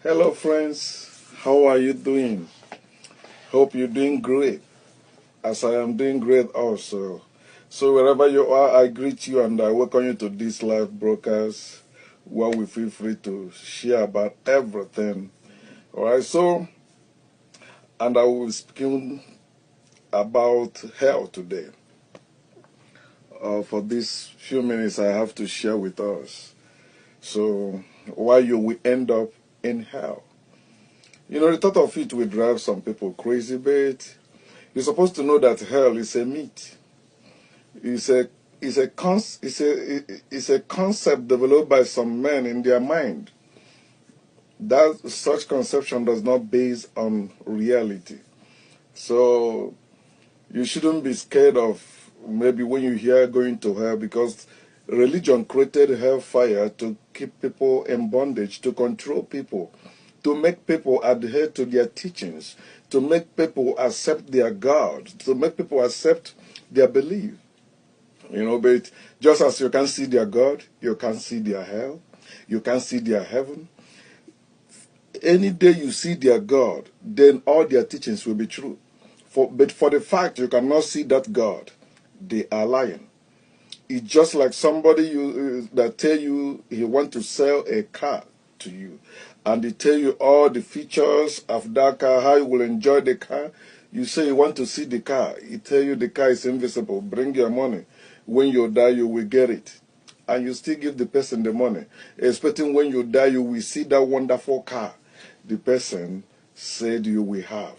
Hello, friends. How are you doing? Hope you're doing great, as I am doing great also. So, wherever you are, I greet you and I welcome you to this live broadcast where we feel free to share about everything. All right, and I will be speaking about hell today. For these few minutes, I have to share with us. So, why you will end up in hell? You know, the thought of it will drive some people crazy, but you're supposed to know that hell is a myth. It's a concept developed by some men in their mind. That such conception does not base on reality. So you shouldn't be scared of maybe when you hear going to hell, because religion created hellfire to keep people in bondage, to control people, to make people adhere to their teachings, to make people accept their God, to make people accept their belief. You know, but just as you can see their God, you can see their hell, you can see their heaven. Any day you see their God, then all their teachings will be true. But for the fact you cannot see that God, they are lying. It's just like somebody that tell you he want to sell a car to you, and they tell you all the features of that car, how you will enjoy the car. You say you want to see the car. He tell you the car is invisible. Bring your money. When you die, you will get it. And you still give the person the money, expecting when you die, you will see that wonderful car the person said you will have.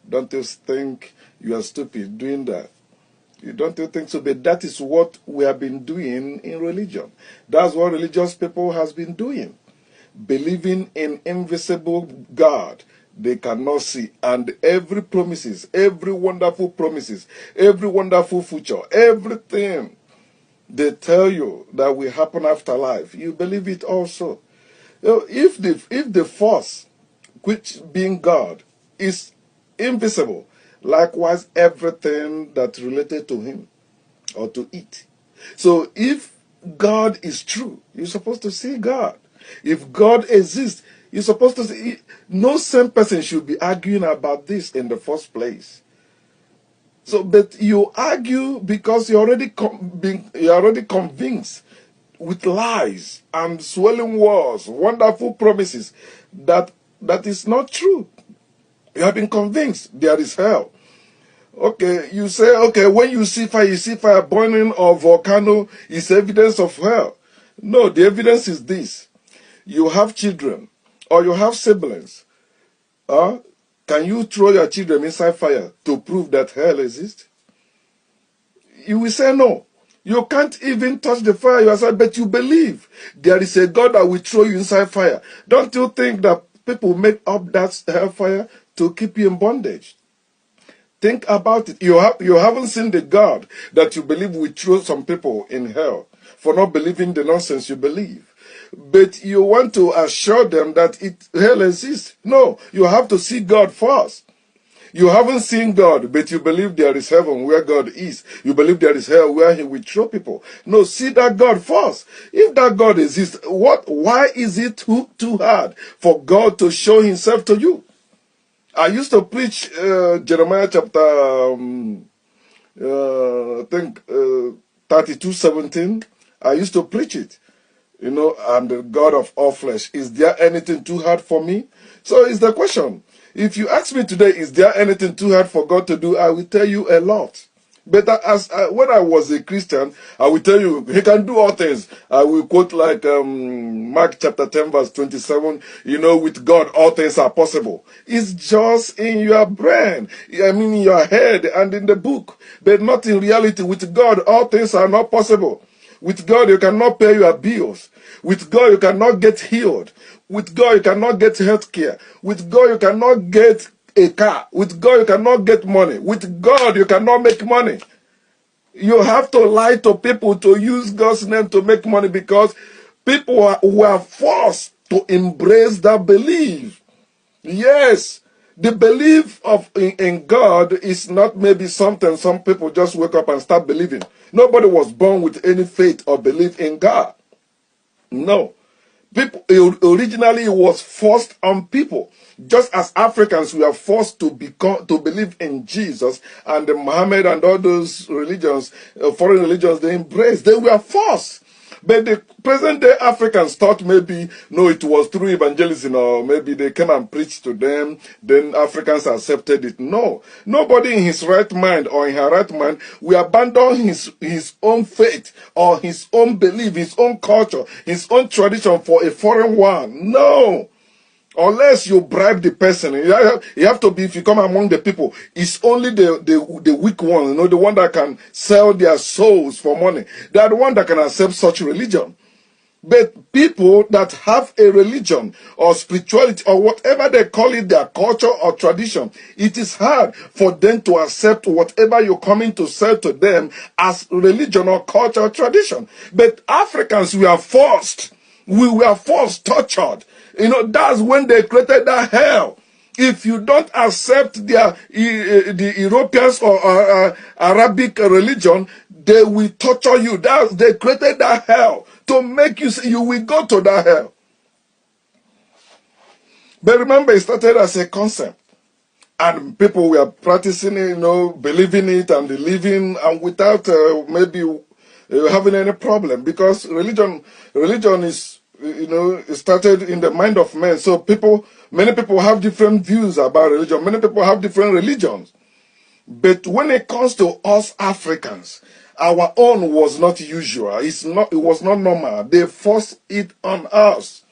Don't you think you are stupid doing that? You don't you think so? But that is what we have been doing in religion. That's what religious people has been doing. Believing in invisible God they cannot see. And every promises, every wonderful promises, every wonderful future, everything they tell you that will happen after life, you believe it also. You know, if the force, which being God, is invisible, likewise everything that related to him or to it. So if God is true, you're supposed to see God. If God exists, you're supposed to see. No same person should be arguing about this in the first place. So, but you argue because you're already convinced with lies and swelling words, wonderful promises that is not true. You have been convinced there is hell. Okay, you say, okay, when you see fire burning or volcano is evidence of hell. No, the evidence is this. You have children or you have siblings. Can you throw your children inside fire to prove that hell exists? You will say no. You can't even touch the fire yourself, but you believe there is a God that will throw you inside fire. Don't you think that people make up that hellfire to keep you in bondage? Think about it. You haven't seen the God that you believe will throw some people in hell for not believing the nonsense you believe. But you want to assure them that hell exists. No, you have to see God first. You haven't seen God, but you believe there is heaven where God is. You believe there is hell where he will throw people. No, see that God first. If that God exists, why is it too hard for God to show himself to you? I used to preach Jeremiah chapter, I think, 32:17. I used to preach it. You know, I'm the God of all flesh. Is there anything too hard for me? So it's the question. If you ask me today, is there anything too hard for God to do? I will tell you a lot. But when I was a Christian, I will tell you, he can do all things. I will quote like Mark chapter 10 verse 27, you know, with God, all things are possible. It's just in your brain, I mean in your head and in the book, but not in reality. With God, all things are not possible. With God, you cannot pay your bills. With God, you cannot get healed. With God, you cannot get health care. With God, you cannot get a car. With God, you cannot get money. With God, you cannot make money. You have to lie to people to use God's name to make money, because people were forced to embrace that belief. Yes, the belief in God is not maybe something some people just wake up and start believing. Nobody was born with any faith or belief in God. No. People, originally it was forced on people. Just as Africans, we are forced to believe in Jesus and Muhammad and all those religions, foreign religions they embraced. They were forced. But the present day Africans thought maybe, no, it was through evangelism, or maybe they came and preached to them, then Africans accepted it. No. Nobody in his right mind or in her right mind will abandon his own faith or his own belief, his own culture, his own tradition for a foreign one. No. Unless you bribe the person, you have to be, if you come among the people, it's only the weak one, you know, the one that can sell their souls for money. They are the one that can accept such religion. But people that have a religion or spirituality or whatever they call it, their culture or tradition, it is hard for them to accept whatever you're coming to sell to them as religion or culture or tradition. But Africans, we are forced. We were forced, tortured. You know, that's when they created that hell. If you don't accept the Europeans or Arabic religion, they will torture you. They created that hell to make you see you will go to that hell. But remember, it started as a concept. And people were practicing it, you know, believing it and living, and without maybe having any problem. Because religion is, you know, it started in the mind of men. So many people have different views about religion. Many people have different religions. But when it comes to us Africans, our own was not usual. It was not normal. They forced it on us.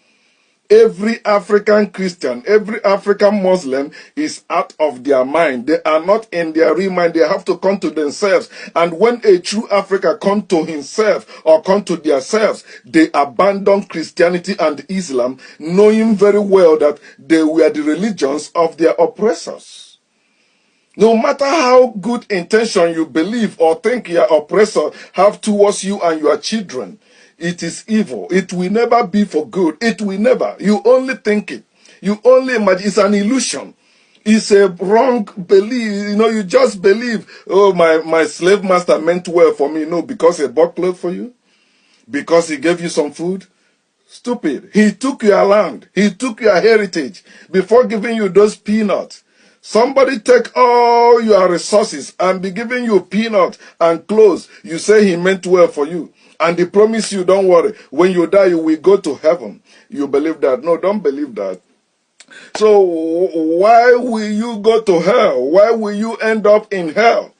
Every African Christian, every African Muslim is out of their mind. They are not in their real mind. They have to come to themselves. And when a true African come to himself or come to themselves, they abandon Christianity and Islam, knowing very well that they were the religions of their oppressors. No matter how good intention you believe or think your oppressor have towards you and your children, it is evil. It will never be for good. It will never. You only think it. You only imagine. It's an illusion. It's a wrong belief. You know, you just believe, oh, my slave master meant well for me. No, because he bought clothes for you? Because he gave you some food? Stupid. He took your land. He took your heritage before giving you those peanuts. Somebody take all your resources and be giving you peanuts and clothes. You say he meant well for you. And they promise you, don't worry, when you die, you will go to heaven. You believe that? No, don't believe that. So why will you go to hell? Why will you end up in hell?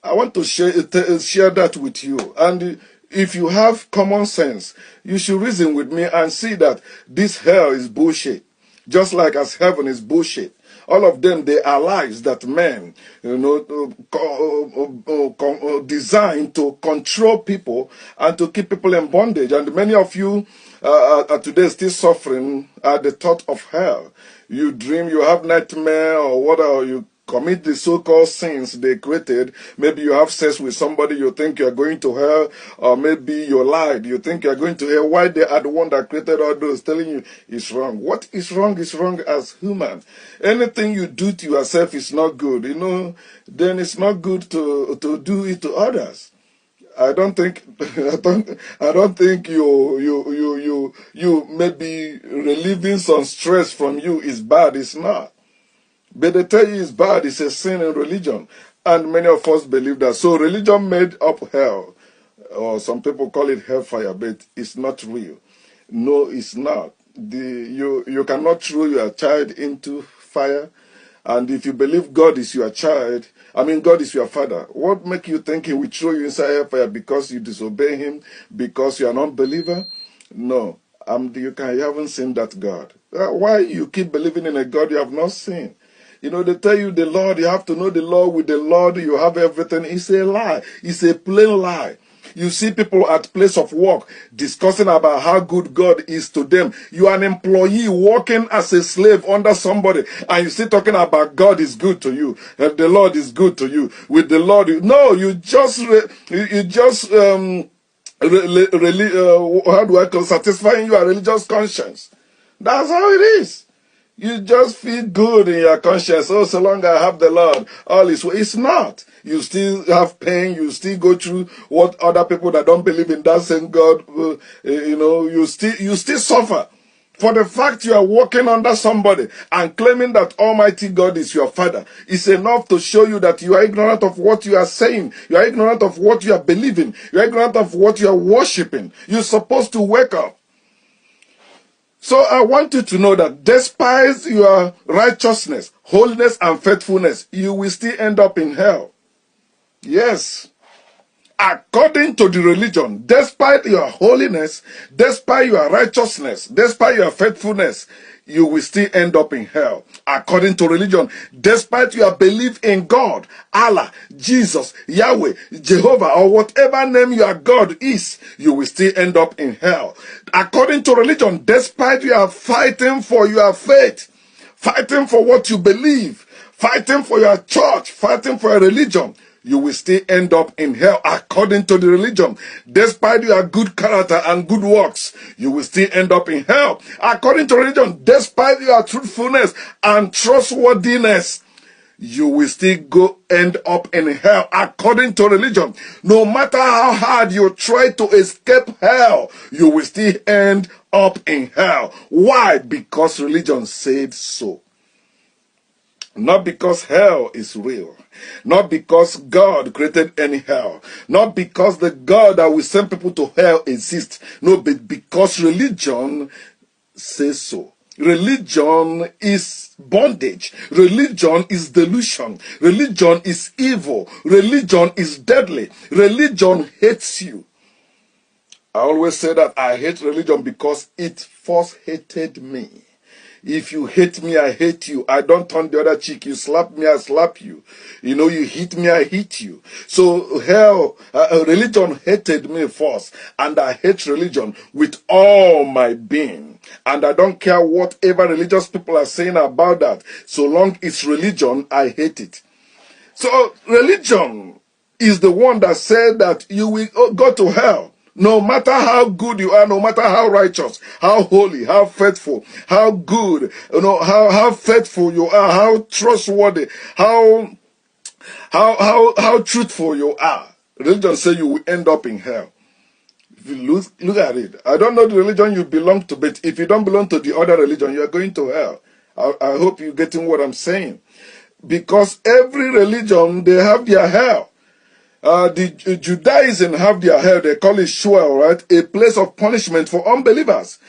I want to share that with you. And if you have common sense, you should reason with me and see that this hell is bullshit. Just like as heaven is bullshit. All of them, they are lies that men, you know, designed to control people and to keep people in bondage. And many of you are today still suffering at the thought of hell. You dream, you have nightmare or whatever, you commit the so-called sins they created. Maybe you have sex with somebody, you think you're going to hell, or maybe you lied, you think you're going to hell. Why they are the one that created all those, telling you it's wrong. What is wrong as human. Anything you do to yourself is not good, you know, then it's not good to do it to others. I don't think you maybe relieving some stress from you is bad. It's not. But they tell you it's bad, it's a sin in religion. And many of us believe that. So religion made up hell. Or some people call it hellfire, but it's not real. No, it's not. You cannot throw your child into fire. And if you believe God is your child, God is your father, what make you think he will throw you inside hellfire because you disobey him, because you are not a believer? No. You haven't seen that God. Why you keep believing in a God you have not seen? You know, they tell you the Lord, you have to know the Lord. With the Lord, you have everything. It's a lie. It's a plain lie. You see people at place of work discussing about how good God is to them. You are an employee working as a slave under somebody, and you still talking about God is good to you, and the Lord is good to you. With the Lord, satisfying your religious conscience. That's how it is. You just feel good in your conscience. Oh, so long I have the Lord, all is well. It's not. You still have pain. You still go through what other people that don't believe in that same God, you still suffer. For the fact you are working under somebody and claiming that Almighty God is your father is enough to show you that you are ignorant of what you are saying. You are ignorant of what you are believing. You are ignorant of what you are worshiping. You're supposed to wake up. So I want you to know that despite your righteousness, holiness, and faithfulness, you will still end up in hell. Yes. According to the religion, despite your holiness, despite your righteousness, despite your faithfulness, you will still end up in hell. According to religion, despite your belief in God, Allah, Jesus, Yahweh, Jehovah, or whatever name your God is, you will still end up in hell. According to religion, despite you are fighting for your faith, fighting for what you believe, fighting for your church, fighting for your religion, you will still end up in hell according to the religion. Despite your good character and good works, you will still end up in hell according to religion. Despite your truthfulness and trustworthiness, you will still end up in hell according to religion. No matter how hard you try to escape hell, you will still end up in hell. Why? Because religion said so. Not because hell is real. Not because God created any hell. Not because the God that will send people to hell exists. No, but because religion says so. Religion is bondage. Religion is delusion. Religion is evil. Religion is deadly. Religion hates you. I always say that I hate religion because it first hated me. If you hate me, I hate you. I don't turn the other cheek. You slap me, I slap you. You know, you hit me, I hit you. So religion hated me first. And I hate religion with all my being. And I don't care whatever religious people are saying about that. So long it's religion, I hate it. So religion is the one that said that you will go to hell. No matter how good you are, no matter how righteous, how holy, how faithful, how good, how faithful you are, how trustworthy, how truthful you are. Religion says you will end up in hell. If you look at it, I don't know the religion you belong to, but if you don't belong to the other religion, you are going to hell. I hope you're getting what I'm saying. Because every religion, they have their hell. The Judaism have their hell, they call it Sheol, right? A place of punishment for unbelievers.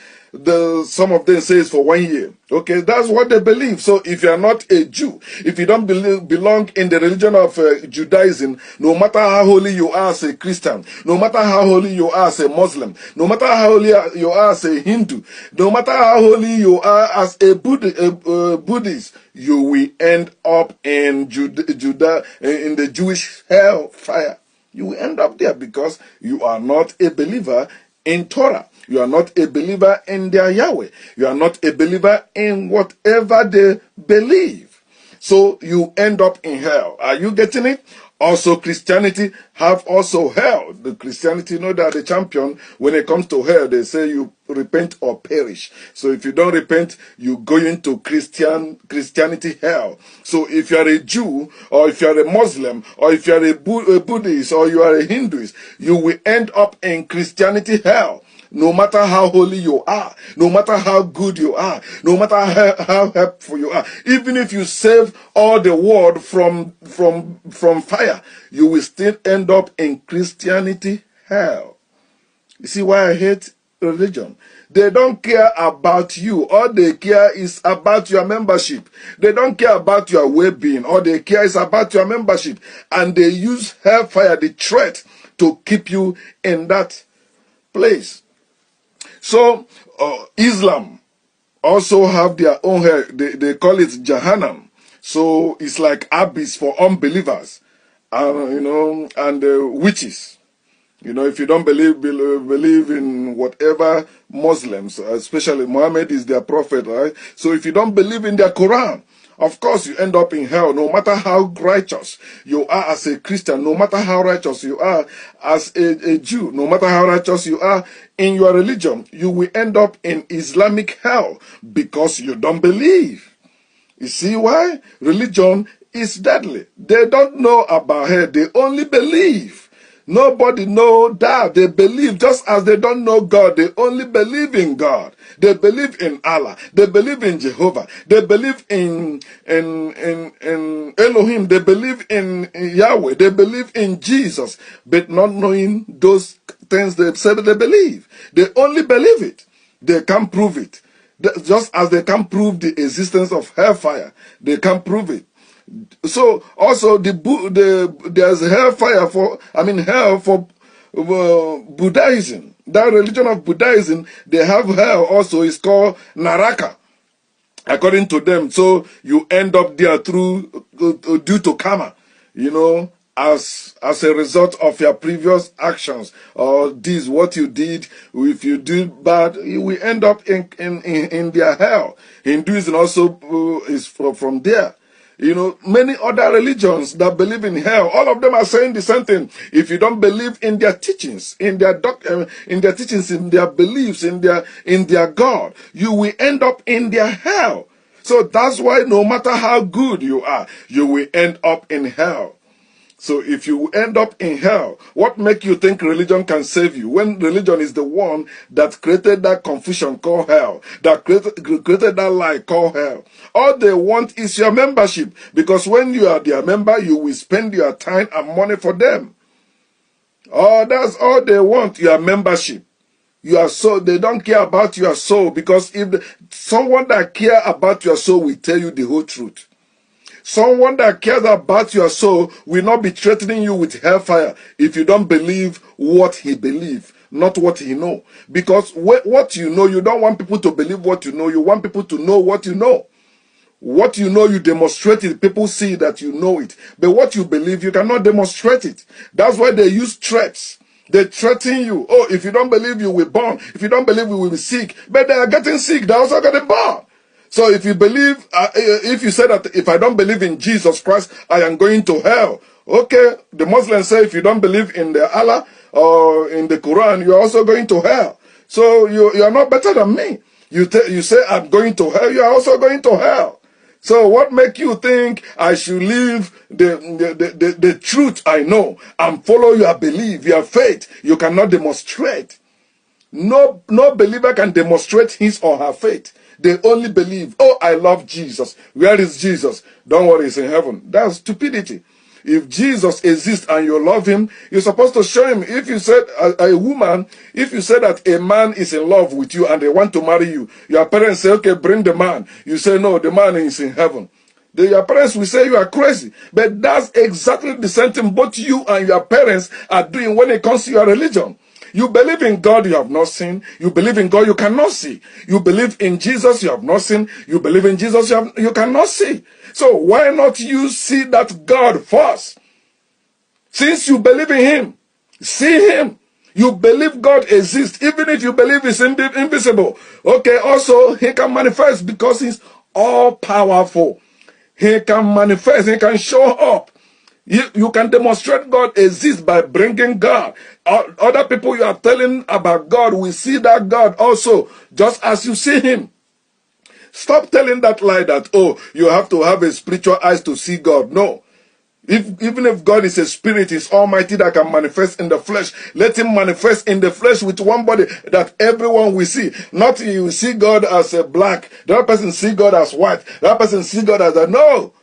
Some of them say it's for 1 year. Okay, that's what they believe. So if you are not a Jew, if you don't belong in the religion of Judaism, no matter how holy you are as a Christian, no matter how holy you are as a Muslim, no matter how holy you are as a Hindu, no matter how holy you are as a Buddhist, you will end up in in the Jewish hell fire. You will end up there because you are not a believer in Torah. You are not a believer in their Yahweh. You are not a believer in whatever they believe. So you end up in hell. Are you getting it? Also, Christianity have also hell. The Christianity know that the champion, when it comes to hell, they say you repent or perish. So if you don't repent, you go into Christianity hell. So if you are a Jew, or if you are a Muslim, or if you are a Buddhist, or you are a Hinduist, you will end up in Christianity hell. No matter how holy you are, no matter how good you are, no matter how helpful you are, even if you save all the world from fire, you will still end up in Christianity hell. You see why I hate religion? They don't care about you. All they care is about your membership. They don't care about your well-being. All they care is about your membership. And they use hellfire, the threat, to keep you in that place. So, Islam also have their own hell. They call it Jahannam. So, it's like abyss for unbelievers, and witches. If you don't believe in whatever Muslims, especially Muhammad is their prophet, right? So, if you don't believe in their Quran, of course, you end up in hell. No matter how righteous you are as a Christian, no matter how righteous you are as a Jew, no matter how righteous you are in your religion, you will end up in Islamic hell because you don't believe. You see why? Religion is deadly. They don't know about hell. They only believe. Nobody know that. They believe just as they don't know God. They only believe in God. They believe in Allah. They believe in Jehovah. They believe in Elohim. They believe in Yahweh. They believe in Jesus, but not knowing those things they said they believe. They only believe it. They can't prove it. Just as they can't prove the existence of hellfire, they can't prove it. So also there's hell for Buddhism. That religion of Buddhism, they have hell also. It's called Naraka, according to them. So you end up there through due to karma, as a result of your previous actions, or this what you did. If you do bad, you will end up in their hell. Hinduism also is from there. Many other religions that believe in hell, all of them are saying the same thing. If you don't believe in their teachings, in their teachings, in their beliefs, in their God, you will end up in their hell. So that's why no matter how good you are, you will end up in hell. So if you end up in hell, what makes you think religion can save you, when religion is the one that created that confusion called hell, that created that lie called hell? All they want is your membership, because when you are their member, you will spend your time and money for them. Oh, that's all they want, your membership. Your soul, they don't care about your soul, because if someone that cares about your soul will tell you the whole truth. Someone that cares about your soul will not be threatening you with hellfire if you don't believe what he believes, not what he knows. Because what you know, you don't want people to believe what you know. You want people to know what you know. What you know, you demonstrate it. People see that you know it. But what you believe, you cannot demonstrate it. That's why they use threats. They threaten you. Oh, if you don't believe, you will burn. If you don't believe, you will be sick. But they are getting sick. They are also getting burned. So if you believe, if you say that if I don't believe in Jesus Christ, I am going to hell. Okay, the Muslims say if you don't believe in the Allah or in the Quran, you're also going to hell. So you are not better than me. You say I'm going to hell, you are also going to hell. So what makes you think I should leave the truth I know and follow your belief, your faith? You cannot demonstrate. No believer can demonstrate his or her faith. They only believe, oh, I love Jesus. Where is Jesus? Don't worry, he's in heaven. That's stupidity. If Jesus exists and you love him, you're supposed to show him. If you said a woman, if you say that a man is in love with you and they want to marry you, your parents say, okay, bring the man. You say, no, the man is in heaven. Your parents will say you are crazy. But that's exactly the same thing both you and your parents are doing when it comes to your religion. You believe in God, you have not seen. You believe in God, you cannot see. You believe in Jesus, you have not seen. You believe in Jesus, you cannot see. So why not you see that God first? Since you believe in him, see him. You believe God exists, even if you believe he's invisible. Okay, also he can manifest because he's all powerful. He can manifest, he can show up. You can demonstrate God exists by bringing God. Other people you are telling about God will see that God also, just as you see him. Stop telling that lie that, oh, you have to have a spiritual eyes to see God. No. Even if God is a spirit, is almighty that can manifest in the flesh, let him manifest in the flesh with one body that everyone will see. Not you see God as a black, the other person see God as white, the other person see God as a, no.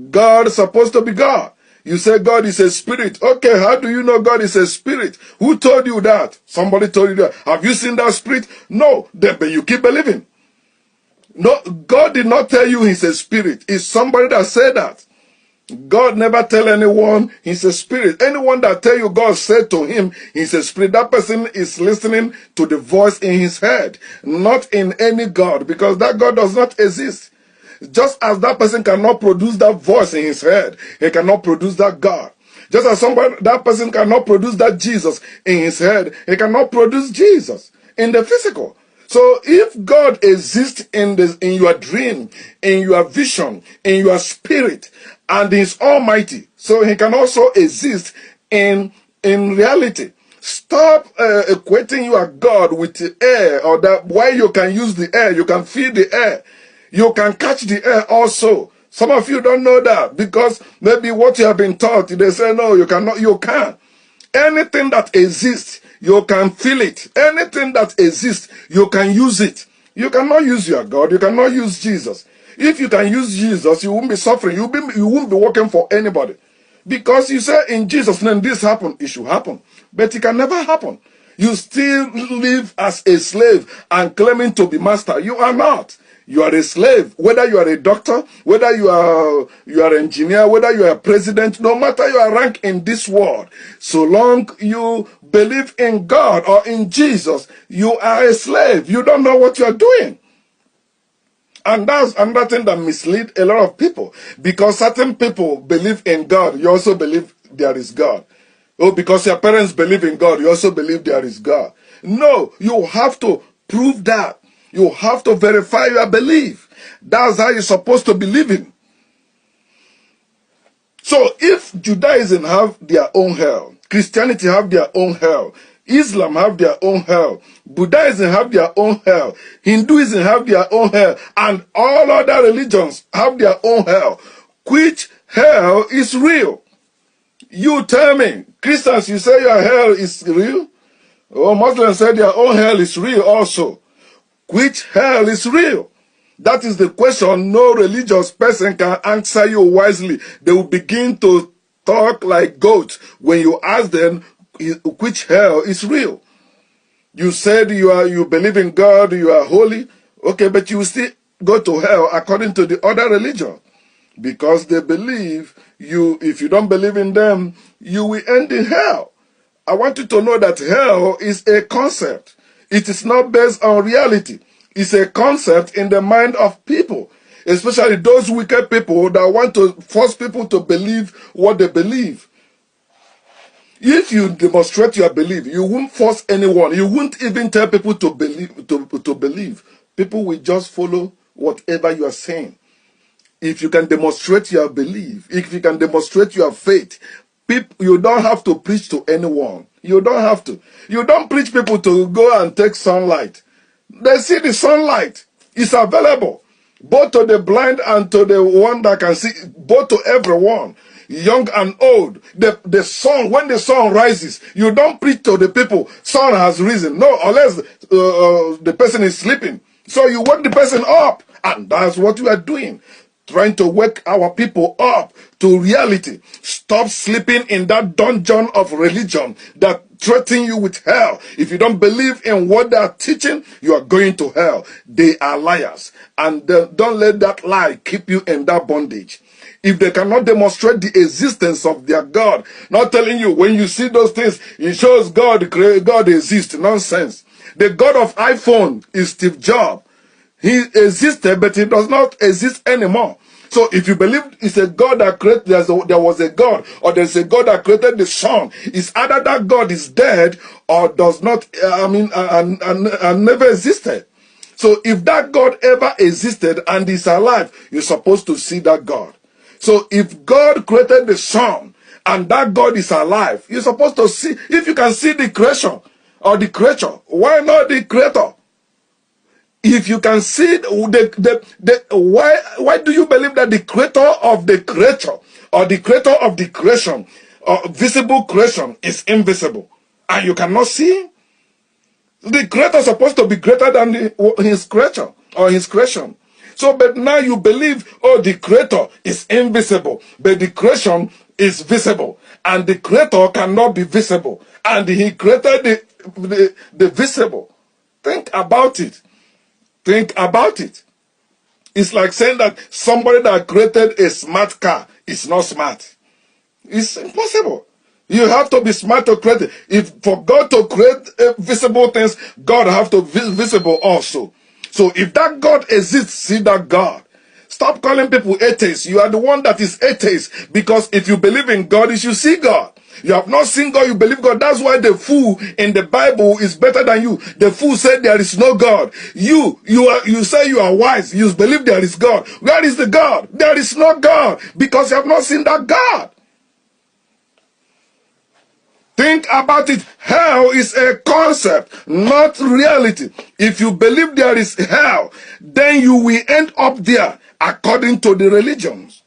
God is supposed to be God. You say God is a spirit. Okay, how do you know God is a spirit? Who told you that? Somebody told you that. Have you seen that spirit? No, but you keep believing. No, God did not tell you he's a spirit. It's somebody that said that. God never tell anyone he's a spirit. Anyone that tell you God said to him he's a spirit, that person is listening to the voice in his head, not in any God, because that God does not exist. Just as that person cannot produce that voice in his head, he cannot produce that God. Just as that person cannot produce that Jesus in his head, he cannot produce Jesus in the physical. So if God exists in your dream, in your vision, in your spirit, and is almighty, so he can also exist in reality. Stop equating your God with the air, or that why you can use the air, you can feel the air. You can catch the air also. Some of you don't know that because maybe what you have been taught, they say, no, you cannot, you can. Anything that exists, you can feel it. Anything that exists, you can use it. You cannot use your God. You cannot use Jesus. If you can use Jesus, you won't be suffering. You won't be working for anybody. Because you say in Jesus' name this happened, it should happen. But it can never happen. You still live as a slave and claiming to be master. You are not. You are a slave. Whether you are a doctor, whether you are an engineer, whether you are a president, no matter your rank in this world, so long you believe in God or in Jesus, you are a slave. You don't know what you are doing. And that's another thing that misleads a lot of people. Because certain people believe in God, you also believe there is God. Oh, because your parents believe in God, you also believe there is God. No, you have to prove that. You have to verify your belief. That's how you're supposed to believe in. So if Judaism have their own hell, Christianity have their own hell, Islam have their own hell, Buddhism have their own hell, Hinduism have their own hell, and all other religions have their own hell, which hell is real? You tell me. Christians, you say your hell is real? Or Muslims say their own hell is real also. Which hell is real? That is the question no religious person can answer you wisely. They will begin to talk like goats when you ask them which hell is real. You said you believe in God, you are holy. Okay, but you will still go to hell according to the other religion. Because they believe if you don't believe in them, you will end in hell. I want you to know that hell is a concept. It is not based on reality. It's a concept in the mind of people, especially those wicked people that want to force people to believe what they believe. If you demonstrate your belief, you won't force anyone. You won't even tell people to believe. People will just follow whatever you are saying. If you can demonstrate your belief, if you can demonstrate your faith, you don't have to preach to anyone. You don't have to. You don't preach people to go and take sunlight. They see the sunlight. It's available. Both to the blind and to the one that can see. Both to everyone. Young and old. The sun, when the sun rises, you don't preach to the people, sun has risen. No, unless the person is sleeping. So you wake the person up. And that's what we are doing. Trying to wake our people up to reality. Stop sleeping in that dungeon of religion that threatens you with hell. If you don't believe in what they are teaching, you are going to hell. They are liars. And don't let that lie keep you in that bondage. If they cannot demonstrate the existence of their God, not telling you when you see those things, it shows God exists. Nonsense. The God of iPhone is Steve Jobs. He existed, but he does not exist anymore. So if you believe it's a God that created, there was a God, or there's a God that created the sun, it's either that God is dead or does not, and never existed. So if that God ever existed and is alive, you're supposed to see that God. So if God created the sun and that God is alive, you're supposed to see, if you can see the creation or the creature, why not the creator? If you can see why do you believe that the creator of the creature or the creator of the creation or visible creation is invisible and you cannot see? The creator is supposed to be greater than his creature or his creation. So, but now you believe, oh, the creator is invisible, but the creation is visible, and the creator cannot be visible, and he created the visible. Think about it. Think about it. It's like saying that somebody that created a smart car is not smart. It's impossible. You have to be smart to create it. If for God to create visible things, God have to be visible also. So if that God exists, see that God. Stop calling people atheists. You are the one that is atheist. Because if you believe in God, you should see God. You have not seen God, you believe God. That's why the fool in the Bible is better than you. The fool said there is no God. You say you are wise. You believe there is God. Where is the God? There is no God. Because you have not seen that God. Think about it. Hell is a concept, not reality. If you believe there is hell, then you will end up there according to the religions.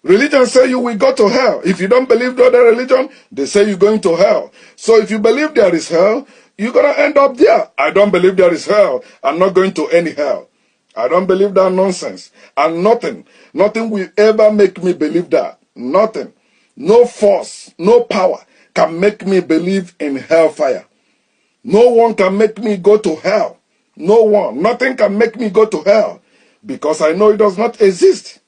Religions say you will go to hell. If you don't believe the other religion, they say you're going to hell. So if you believe there is hell, you're going to end up there. I don't believe there is hell. I'm not going to any hell. I don't believe that nonsense. And nothing will ever make me believe that. Nothing. No force, no power can make me believe in hellfire. No one can make me go to hell. No one. Nothing can make me go to hell. Because I know it does not exist.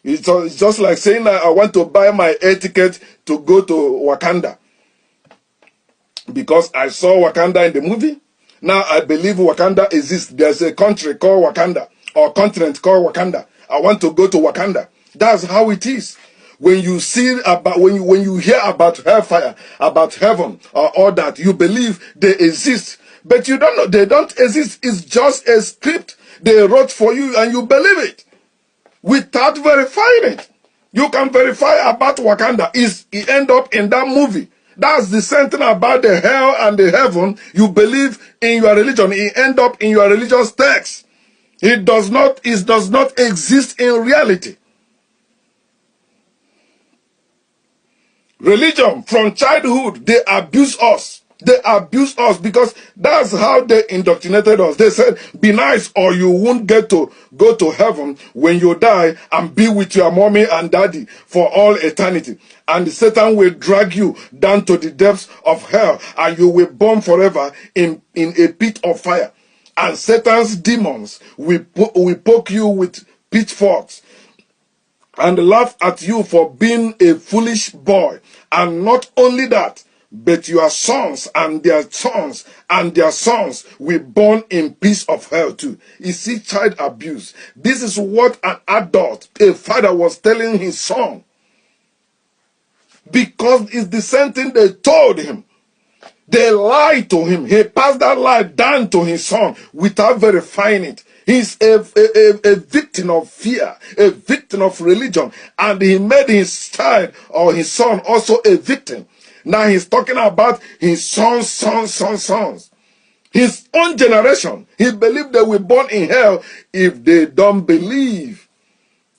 It's just like saying I want to buy my air ticket to go to Wakanda. Because I saw Wakanda in the movie. Now I believe Wakanda exists. There's a country called Wakanda, or continent called Wakanda. I want to go to Wakanda. That's how it is. When you see about, when you hear about hellfire, about heaven, or all that, you believe they exist. But you don't know, they don't exist. It's just a script they wrote for you and you believe it without verifying it. You can verify about Wakanda. It end up in that movie. That's the same thing about the hell and the heaven. You believe in your religion. It end up in your religious text. It does not exist in reality. Religion, from childhood, they abuse us. They abuse us because that's how they indoctrinated us. They said, be nice or you won't get to go to heaven when you die and be with your mommy and daddy for all eternity. And Satan will drag you down to the depths of hell and you will burn forever in a pit of fire. And Satan's demons will poke you with pitchforks and laugh at you for being a foolish boy. And not only that, but your sons and their sons and their sons will burn in peace of hell too. You see, child abuse. This is what an adult, a father, was telling his son. Because it's the same thing they told him. They lied to him. He passed that lie down to his son without verifying it. He's a victim of fear, a victim of religion, and he made his child or his son also a victim. Now he's talking about his sons. His own generation. He believed they will burn in hell if they don't believe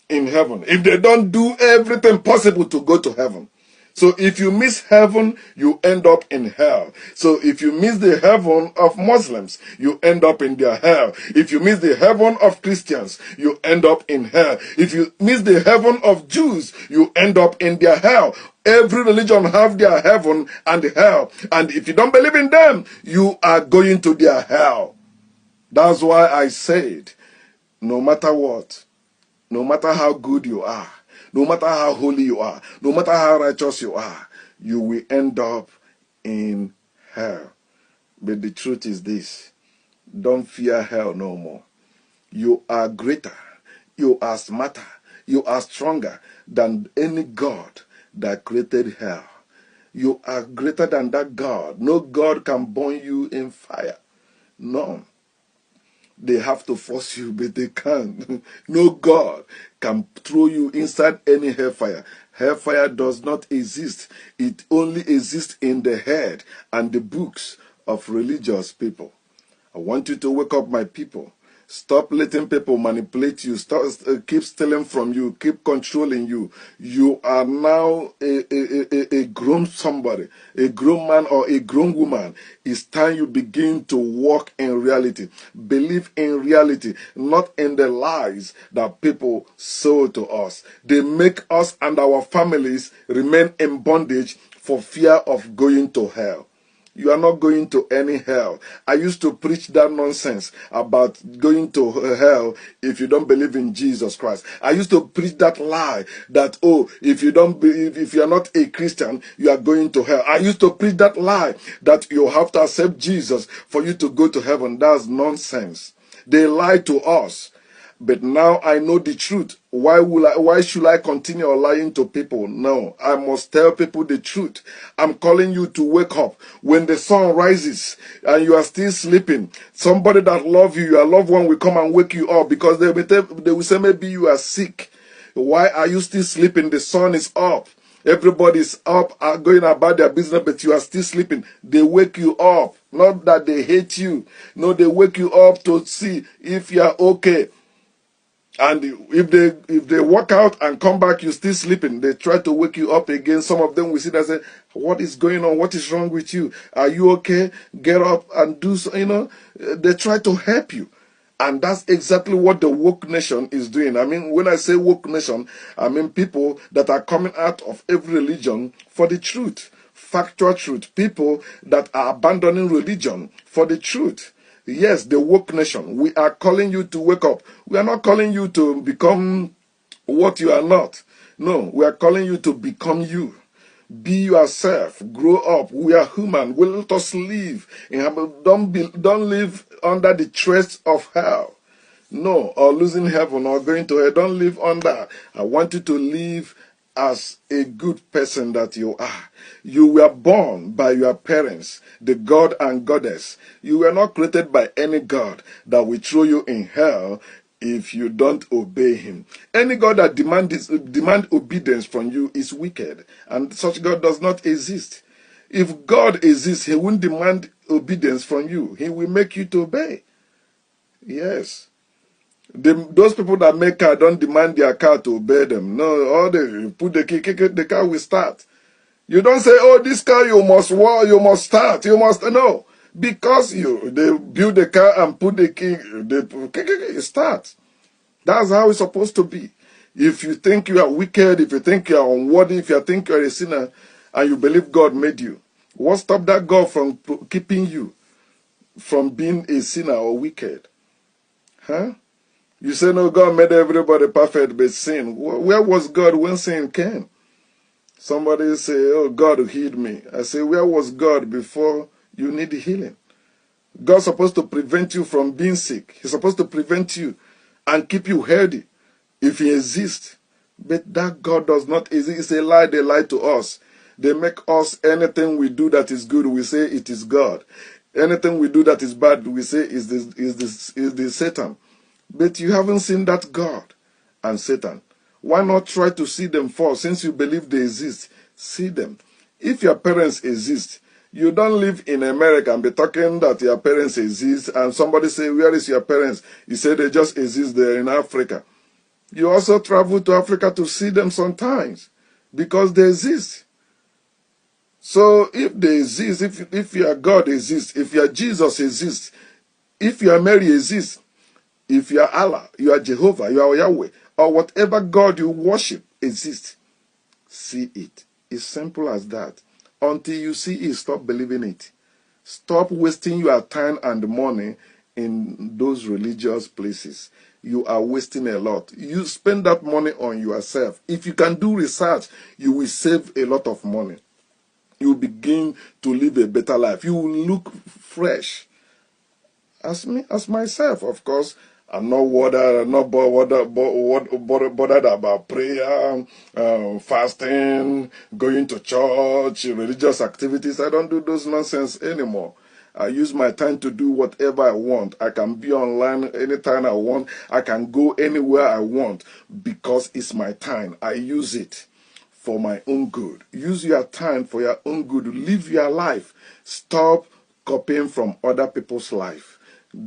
in heaven, if they don't do everything possible to go to heaven. So if you miss heaven, you end up in hell. So if you miss the heaven of Muslims, you end up in their hell. If you miss the heaven of Christians, you end up in hell. If you miss the heaven of Jews, you end up in their hell. Every religion have their heaven and hell. And if you don't believe in them, you are going to their hell. That's why I said, no matter what, no matter how good you are, no matter how holy you are, no matter how righteous you are, you will end up in hell. But the truth is this: don't fear hell no more. You are greater, you are smarter, you are stronger than any God that created hell. You are greater than that God. No God can burn you in fire. None. They have to force you, but they can't. No God can throw you inside any hellfire. Hellfire does not exist. It only exists in the head and the books of religious people. I want you to wake up, my people. Stop letting people manipulate you. Stop, keep stealing from you. Keep controlling you. You are now a grown somebody, a grown man or a grown woman. It's time you begin to walk in reality. Believe in reality, not in the lies that people sold to us. They make us and our families remain in bondage for fear of going to hell. You are not going to any hell. I used to preach that nonsense about going to hell if you don't believe in Jesus Christ. I used to preach that lie that, oh, if you don't believe, if you are not a Christian, you are going to hell. I used to preach that lie that you have to accept Jesus for you to go to heaven. That's nonsense. They lie to us. But now I know the truth. Why should I continue lying to people? No, I must tell people the truth. I'm calling you to wake up. When the sun rises and you are still sleeping, somebody that loves you, your loved one will come and wake you up because they will say maybe you are sick. Why are you still sleeping? The sun is up. Everybody's up, are going about their business, but you are still sleeping. They wake you up. Not that they hate you. No, they wake you up to see if you are okay. And if they walk out and come back, you're still sleeping. They try to wake you up again. Some of them we see that say, "What is going on? What is wrong with you? Are you okay? Get up and do so." They try to help you. And that's exactly what the woke nation is doing. I mean, when I say woke nation, I mean people that are coming out of every religion for the truth, factual truth. People that are abandoning religion for the truth. Yes, the woke nation. We are calling you to wake up. We are not calling you to become what you are not. No, we are calling you to become you. Be yourself. Grow up. We are human. Let us live. Don't live under the threats of hell. No, or losing heaven or going to hell. Don't live under. I want you to live as a good person that you are. You were born by your parents, the God and Goddess. You were not created by any God that will throw you in hell if you don't obey him. Any God that demand obedience from you is wicked, and such God does not exist. If God exists, he won't demand obedience from you. He will make you to obey. Yes. Those people that make car don't demand their car to obey them. No, all they put the key, the car will start. You don't say, "Oh, this car you must start, you must." No, because they build the car and put the key, they start. That's how it's supposed to be. If you think you are wicked, if you think you are unworthy, if you think you are a sinner, and you believe God made you, what stopped that God from keeping you from being a sinner or wicked? Huh? You say, "No, God made everybody perfect but sin." Where was God when sin came? Somebody say, "Oh, God healed me." I say, where was God before you need healing? God's supposed to prevent you from being sick. He's supposed to prevent you and keep you healthy if he exists. But that God does not exist. It's a lie. They lie to us. They make us, anything we do that is good, we say it is God. Anything we do that is bad, we say is the Satan. But you haven't seen that God and Satan. Why not try to see them first? Since you believe they exist, see them. If your parents exist, you don't live in America and be talking that your parents exist, and somebody say, "Where is your parents?" You say they just exist there in Africa. You also travel to Africa to see them sometimes because they exist. So if they exist, if your God exists, if your Jesus exists, if your Mary exists, if you are Allah, you are Jehovah, you are Yahweh, or whatever God you worship exists, see it. It's simple as that. Until you see it, stop believing it. Stop wasting your time and money in those religious places. You are wasting a lot. You spend that money on yourself. If you can do research, you will save a lot of money. You will begin to live a better life. You will look fresh. As myself, of course, I'm not bothered about prayer, fasting, going to church, religious activities. I don't do those nonsense anymore. I use my time to do whatever I want. I can be online anytime I want. I can go anywhere I want because it's my time. I use it for my own good. Use your time for your own good. Live your life. Stop copying from other people's life.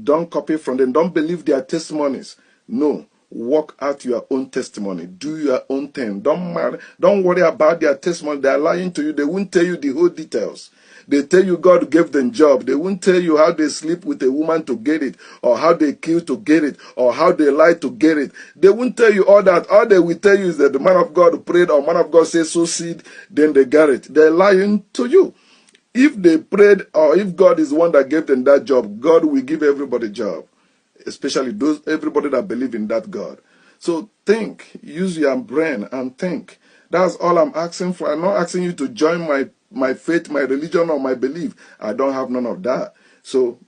Don't copy from them. Don't believe their testimonies. No. Work out your own testimony. Do your own thing. Don't worry about their testimony. They are lying to you. They won't tell you the whole details. They tell you God gave them job. They won't tell you how they sleep with a woman to get it, or how they kill to get it, or how they lie to get it. They won't tell you all that. All they will tell you is that the man of God prayed, or man of God said sow seed, then they got it. They're lying to you. If they prayed, or if God is the one that gave them that job, God will give everybody a job, especially everybody that believe in that God. So think, use your brain and think. That's all I'm asking for. I'm not asking you to join my faith, my religion, or my belief. I don't have none of that. So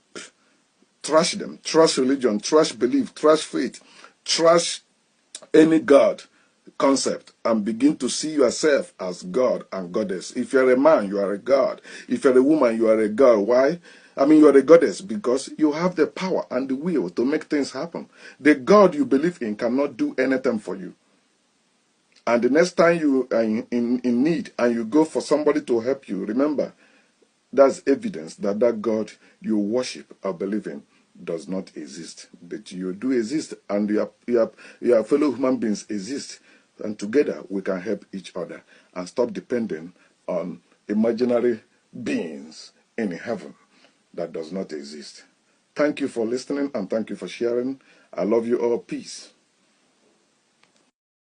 trash them. Trash religion, trash belief, trash faith, trash any God concept, and begin to see yourself as God and Goddess. If you're a man, you are a God. If you're a woman, you are a girl. Why? I mean, you are a goddess because you have the power and the will to make things happen. The God you believe in cannot do anything for you. And the next time you are in need and you go for somebody to help you, remember, that's evidence that that God you worship or believe in does not exist. But you do exist, and your fellow human beings exist. And together we can help each other and stop depending on imaginary beings in heaven that does not exist. Thank you for listening and thank you for sharing. I love you all. Peace.